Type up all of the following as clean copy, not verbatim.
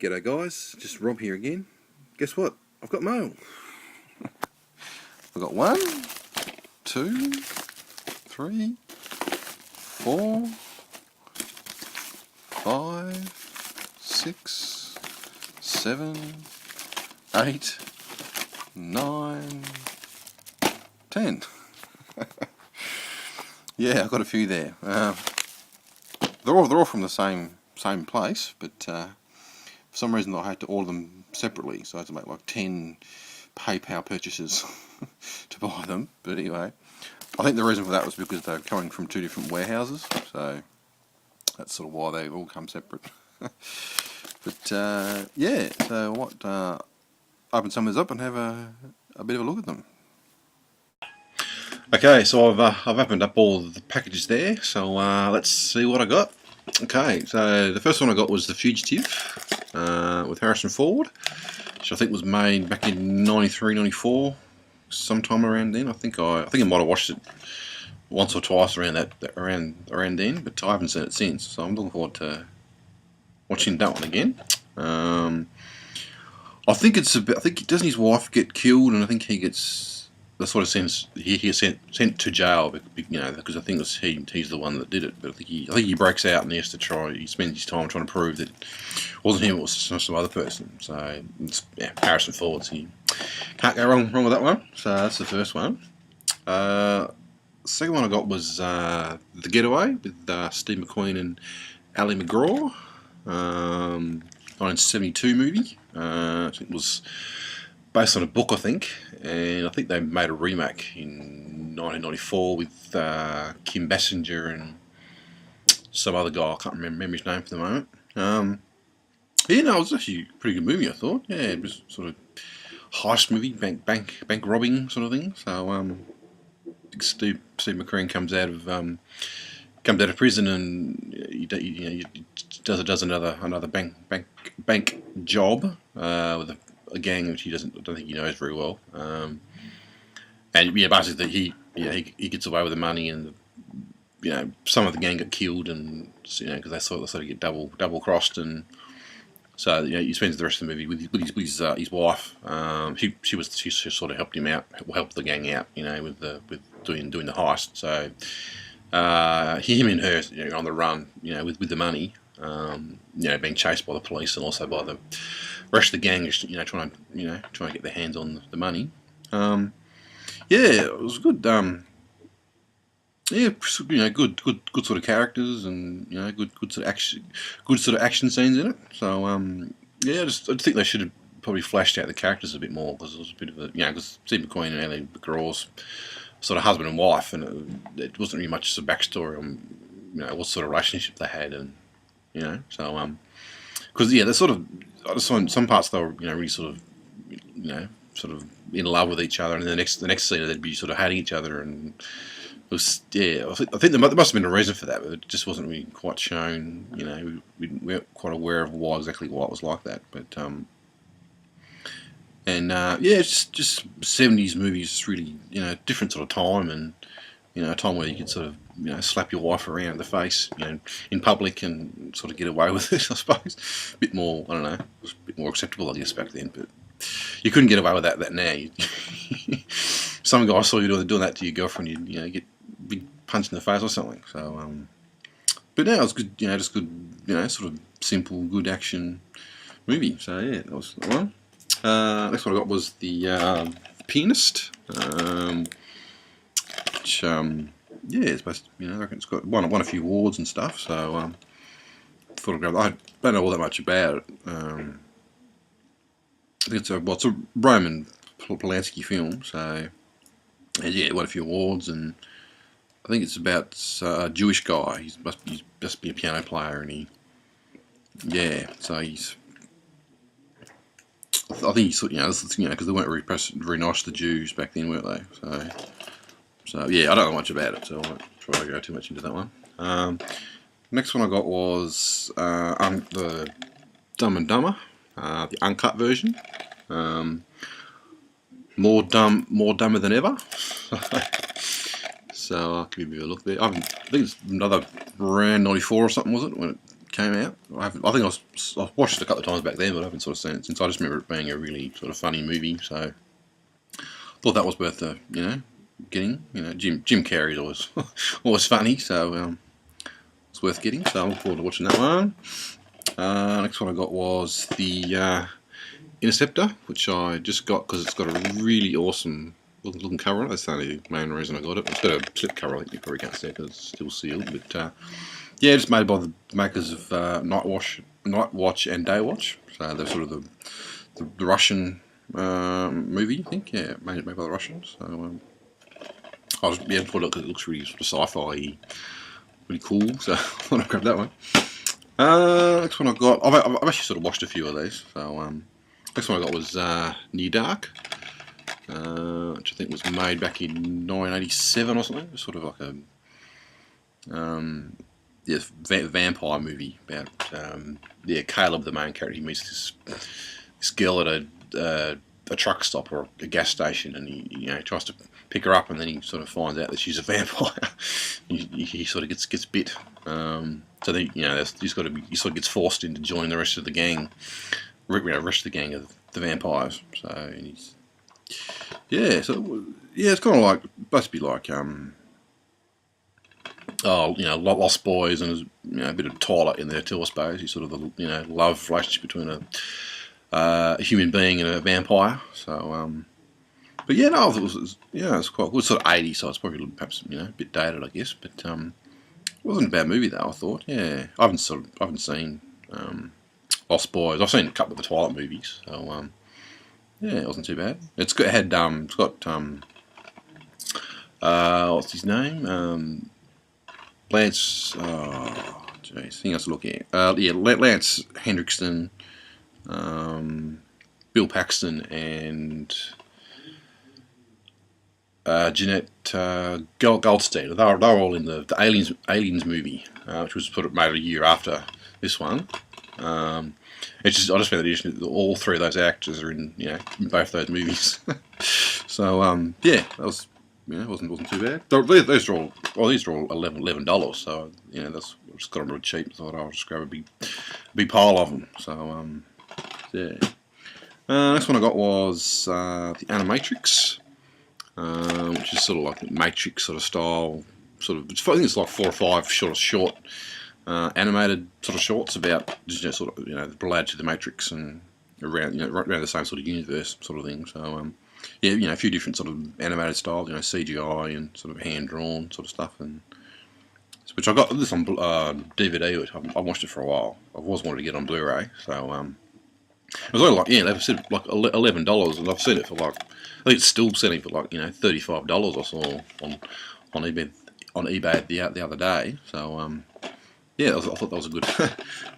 G'day guys, just Rob here again. Guess what? I've got mail. I've got 1, 2, 3, 4, 5, 6, 7, 8, 9, 10. Yeah, I've got a few there. They're all from the same place, but for some reason I had to order them separately, so I had to make like 10 PayPal purchases to buy them. But anyway, I think the reason for that was because they're coming from 2 different warehouses, so that's sort of why they all come separate. But yeah, so what? Open some of these up and have a bit of a look at them. Okay, so I've opened up all the packages there, so let's see what I got. Okay, so the first one I got was The Fugitive with Harrison Ford, which I think was made back in 93, 94, sometime around then. I think I might have watched it once or twice around around then, but I haven't seen it since. So I'm looking forward to watching that one again. I think it's about. I think doesn't his wife get killed, and I think he gets. The sort of sense he gets sent to jail, you know, because I think he's the one that did it. But I think he breaks out and he has to try. He spends his time trying to prove that it wasn't him; it was some other person. So it's, yeah, Harrison Ford. So you can't go wrong with that one. So that's the first one. Second one I got was The Getaway with Steve McQueen and Ali MacGraw. 1972 movie. It was based on a book, I think, and I think they made a remake in 1994 with Kim Basinger and some other guy. I can't remember his name for the moment. Yeah, no, it was actually a pretty good movie, I thought. Yeah, it was sort of heist movie, bank robbing sort of thing. So Steve McQueen comes out of prison and he does another bank job with a gang which I don't think he knows very well, and yeah, basically he gets away with the money, and you know some of the gang get killed, and you know because they sort of get double crossed, and so you know he spends the rest of the movie with his wife. She sort of helped him out, helped the gang out, you know, with doing the heist. So him and her, you know, on the run, you know, with the money, you know, being chased by the police and also by the rest of the gang, you know, trying to get their hands on the money. Yeah, it was good. Yeah, you know, good sort of characters, and you know, good sort of action scenes in it. So yeah, I just think they should have probably flashed out the characters a bit more, because it was a bit of a, you know, because Steve McQueen and Ali MacGraw's sort of husband and wife, and it wasn't really much of a backstory on, you know, what sort of relationship they had, and you know, so because yeah, they sort of, I just saw in some parts they were, you know, really sort of in love with each other, and the next scene they'd be sort of hating each other, and it was, yeah, I think there must have been a reason for that, but it just wasn't really quite shown. You know, we weren't quite aware of why it was like that, but and yeah, it's just 70s movies, really, you know, different sort of time, and you know, a time where you could sort of, you know, slap your wife around the face, you know, in public and sort of get away with it, I suppose. A bit more, I don't know, it was a bit more acceptable, I guess, back then, but you couldn't get away with that now. Some guy saw you doing that to your girlfriend, you know, get a big punch in the face or something. So, but now it's good, you know, just good, you know, sort of simple, good action movie. So yeah, that was the one. Next one I got was the Pianist, which yeah, it's based, you know, I reckon it's won a few awards and stuff. So thought I'd grab it. I don't know all that much about it. I think it's a Roman Polanski film. So and yeah, it won a few awards, and I think it's about a Jewish guy. He must be a piano player, and I think he's, you know, because they weren't very nice to the Jews back then, weren't they? So yeah, I don't know much about it, so I won't try to go too much into that one. Next one I got was the Dumb and Dumber, the uncut version. More dumber than ever. So I'll give you a look there. I think it's another around 94 or something, was it, when it came out. I think I watched it a couple of times back then, but I haven't sort of seen it since. I just remember it being a really sort of funny movie, so thought that was worth getting. Jim Carrey's always always funny, so it's worth getting. So I look forward to watching that one. Next one I got was the Interceptor, which I just got because it's got a really awesome looking cover on it. That's the only main reason I got it. It's got a slip cover, I think you probably can't see it because it's still sealed, but yeah, it's made by the makers of Night Watch and Day Watch. So they're sort of the Russian movie, I think. Yeah, made by the Russians. So I was thought it looks really sort of sci-fi, really cool. So I thought I'd grab that one. Next one I got, I've actually sort of watched a few of these. So next one I got was Near Dark, which I think was made back in 1987 or something. It was sort of like a vampire movie about Caleb, the main character. He meets this girl at a truck stop or a gas station, and he tries to pick her up, and then he sort of finds out that she's a vampire. he sort of gets bit. So then he sort of gets forced into joining the rest of the gang, rest of the gang of the vampires. So it's kind of like supposed to be like Lost Boys, and there's a bit of Twilight in there too, I suppose. It's sort of the love relationship between a human being and a vampire. So but yeah, no, it was quite good. Sort of 80s, so it's probably perhaps a bit dated, I guess. But it wasn't a bad movie though, I thought. Yeah, I haven't seen Lost Boys. I've seen a couple of the Twilight movies, so yeah, it wasn't too bad. It's got what's his name? Lance. Oh, jeez, thing else to look at. Lance Hendrickson, Bill Paxton, and Jeanette Goldstein. They were all in the Aliens movie, which was made a year after this one. I just found that all three of those actors are in both those movies. So that was wasn't too bad. These are all $11. So that's just got them really cheap. So I'll just grab a big pile of them. So yeah. Next one I got was the Animatrix, which is sort of like a Matrix sort of style. I think it's like 4 or 5 short animated sort of shorts about just related to the Matrix and around the same sort of universe sort of thing. So a few different sort of animated styles, CGI and sort of hand drawn sort of stuff, and which I got this on DVD, which I watched it for a while. I've always wanted to get on Blu-ray, so it was only like they've said like $11, and I've seen it for like, I think it's still selling for like $35 or so on eBay the other day. So I thought that was a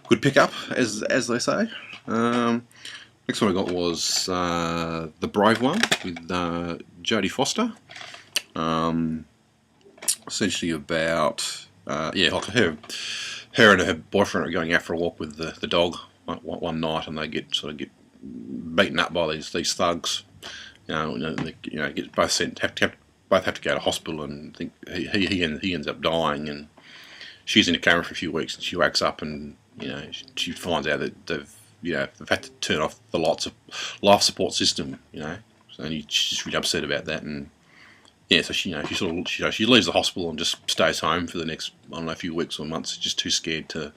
good pickup, as they say. Next one I got was The Brave One with Jodie Foster. Essentially about like her and her boyfriend are going out for a walk with the dog one night, and they get beaten up by these thugs. Get both have to go to hospital, and think he ends up dying, and she's in a coma for a few weeks, and she wakes up and she finds out that they've had to turn off the life support system, and she's just really upset about that, and so she leaves the hospital and just stays home for the next, I don't know, a few weeks or months, just too scared to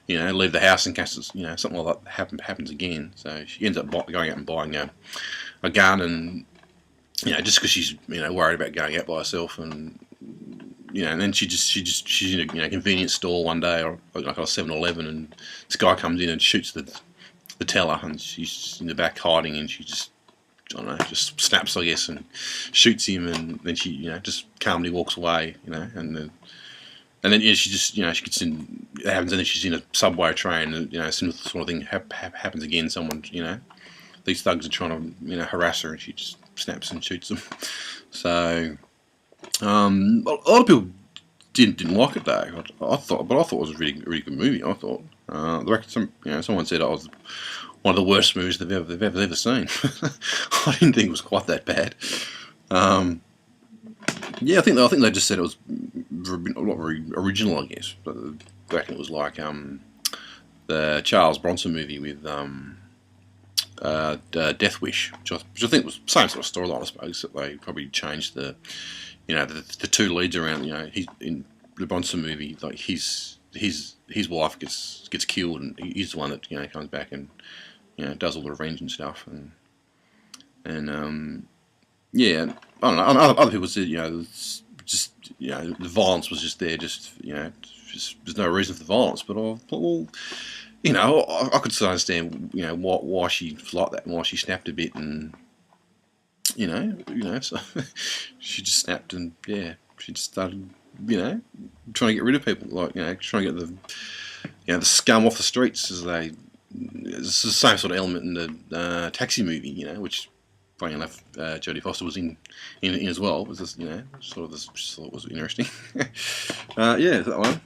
leave the house in case something like that happens again. So she ends up going out and buying a gun, and just because she's worried about going out by herself, and and then she's in a convenience store one day, or like a 7-Eleven, and this guy comes in and shoots the teller, and she's in the back hiding, and she just, I don't know, just snaps, I guess, and shoots him, and then she just calmly walks away, and then she just she gets in, it happens, and then she's in a subway train, and similar sort of thing happens again. Someone, these thugs are trying to harass her, and she just snaps and shoots them. So a lot of people didn't like it though. I thought it was a really good movie. I thought someone said it was one of the worst movies they've ever seen. I didn't think it was quite that bad. I think they just said it was not very original, I guess. But I reckon it was like the Charles Bronson movie with Death Wish, which I think was the same sort of storyline, I suppose, that they probably changed the the two leads around. He's in the Bronson movie, like his wife gets killed, and he's the one that comes back and does all the revenge and stuff, and yeah, I don't know. Other people said just the violence was just there, just there's no reason for the violence, but I thought, well, I could still understand why she's like that and why she snapped a bit, and so she just snapped, and she just started trying to get rid of people, like trying to get the scum off the streets, it's the same sort of element in the Taxi movie, which funny enough Jodie Foster was in as well. It was just sort of this, just thought it was interesting. That one.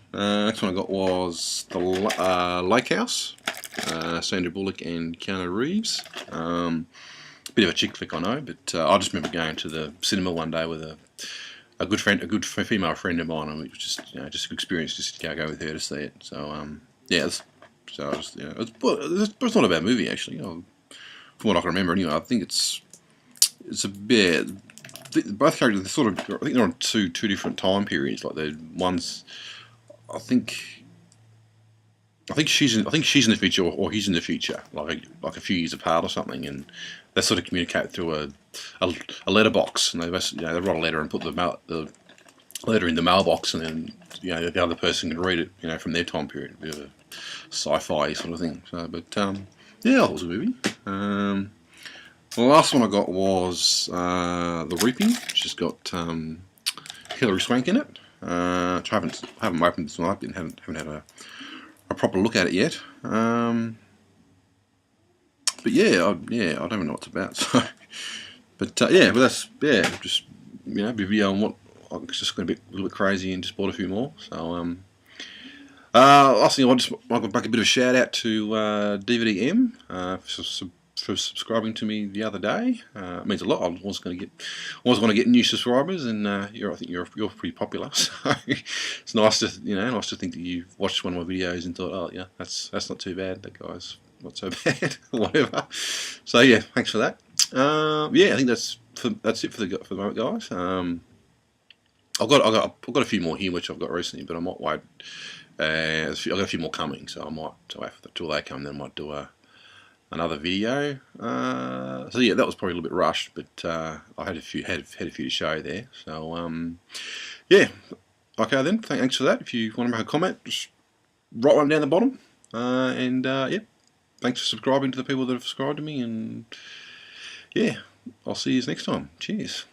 Next one I got was the Lake House, Sandra Bullock and Keanu Reeves. Bit of a chick flick, I know, but I just remember going to the cinema one day with a good female friend of mine, and it was just just a good experience just to go with her to see it. So it's not a bad movie actually. From what I can remember, anyway. I think it's a bit. Both characters, I think they're on two different time periods. Like the ones, I think she's in the future, or he's in the future, like a few years apart or something, and they sort of communicate through a letterbox, and they basically they write a letter and put the letter in the mailbox, and then the other person can read it from their time period. A bit of a sci-fi sort of thing. So, but that was a movie. The last one I got was The Reaping, which has got Hilary Swank in it. I haven't opened this one up and haven't had a proper look at it yet. But I don't even know what it's about. So, but that's just video on what I'm just going to be a little bit crazy and just bought a few more. So last thing I'll make a bit of a shout out to DVDeMm for subscribing to me the other day. It means a lot. I was going to get new subscribers, and I think you're pretty popular. So it's nice to think that you watched one of my videos and thought, oh yeah, that's not too bad. That guy's not so bad, whatever. So thanks for that. I think that's it for the moment, guys. I've got a few more here which I've got recently, but I might wait. I've got a few more coming, so I might wait till they come. Then I might do another video. That was probably a little bit rushed, but I had a few to show there. So okay then. Thanks for that. If you want to make a comment, just write one down the bottom. Thanks for subscribing to the people that have subscribed to me, and I'll see you next time. Cheers.